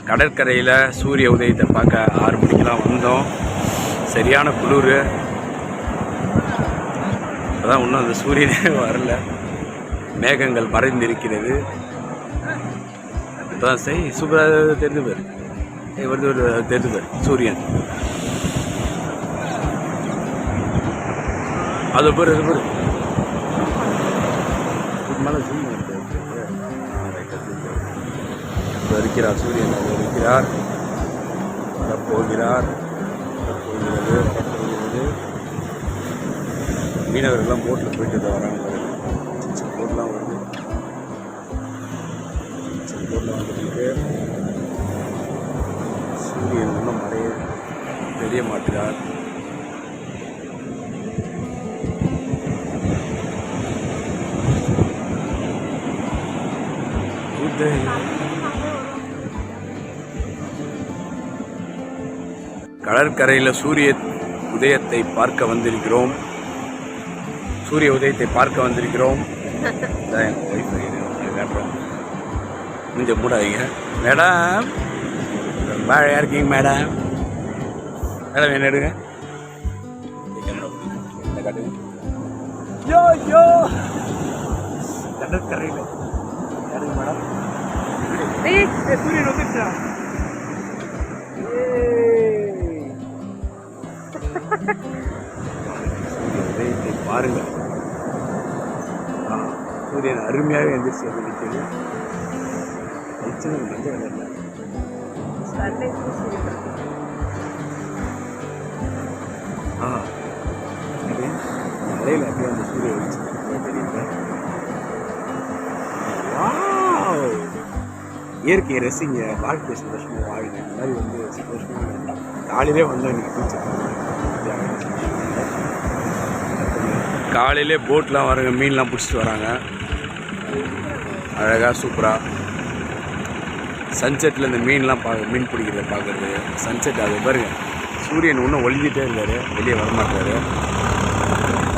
கடற்கரையில் சூரிய உதயத்தை பார்க்க 6 மணிக்கெலாம் வந்தோம். சரியான குளிர். அதான் இன்னும் அந்த சூரியனே வரல, மேகங்கள் மறைந்திருக்கிறது. இப்போதான் சரி சூப்பராக தெரிந்து பேர் வருது தெரிந்து பேர் சூரியன். அது பேர் மேலே இருக்கிறார் சூரியன். அது இருக்கிறார், போகிறார், போகிறது. மீனவர்கள்லாம் போட்டில் போயிட்டு வராங்க. போட்லாம் வருது, போட்டில் வந்துட்டு சூரியன் இன்னும் தெரிய மாட்டுகிறார். கடற்கரையில் சூரிய உதயத்தை பார்க்க வந்திருக்கிறோம். இதான் எங்கள் ஒய்ஃப் காட்டுறோம். கொஞ்சம் மூடாதீங்க மேடம். ரொம்ப அழகாக இருக்கீங்க மேடம். மேடம் என்ன எடுங்க, காட்டுங்க. யோ கடற்கரையில் யாருங்க மேடம்? சூரியன் வந்துருச்சா? உதயத்தை பாருங்கள். சூரியன் அருமையாக எந்திரிச்சு நிற்கிறது. மலையில் அப்படியே அந்த சூரிய வெளிச்சம் தெரியுங்க. இயற்கையை ரசிங்க, வாழ்க்கை சந்தோஷமாக வாழுங்க. இந்த மாதிரி சந்தோஷமாக காலையிலே எனக்கு காலையிலே போட்லாம் வராங்க, மீன்லாம் பிடிச்சிட்டு வராங்க. அழகாக சூப்பராக சன்செட்டில் இந்த மீன்லாம் மீன் பிடிக்கிறத பார்க்குறது. சன்செட் அது பாருங்க, சூரியன் இன்னும் ஒளிஞ்சிட்டே இருக்காரு, வெளியே வரமாட்டாரு.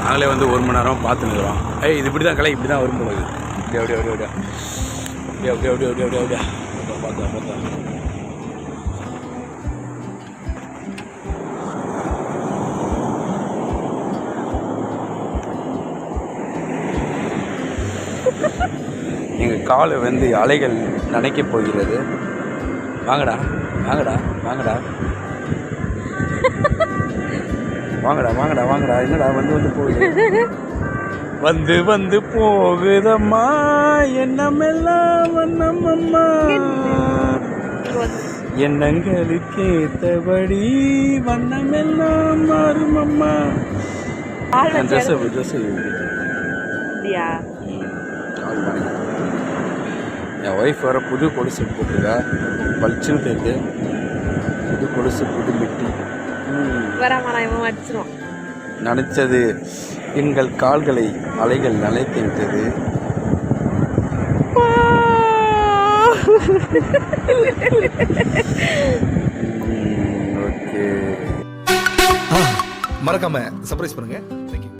நாங்களே 1 மணி நேரம் பார்த்துன்னு இருக்கிறோம். இது இப்படி தான் கலை, இப்படி தான் வரும்போது அப்படியே பார்த்தா எங்கள் காலை அலைகள் நனைக்கப் போகிறது. வாங்கடா வாங்கடா வாங்கடா வாங்கடா வாங்கடா வாங்கடா. என்னடா வந்து போகுதம்மா, எண்ணமெல்லாம் வண்ணமம்மா, எண்ணங்களுக்கேற்றபடி வண்ணமெல்லாம் மாறுமம்மா. என் ஒய்ஃப் வர புது கொலுசு போட்டுருக்கா, பளிச்சுன்னு தெரியுது. புது கொலுசு, புது மிட்டி. நினைச்சது எங்கள் கால்களை அலைகள் நனைத்து விட்டது. ஓகே, மறக்காம சர்ப்ரைஸ் பண்ணுங்க.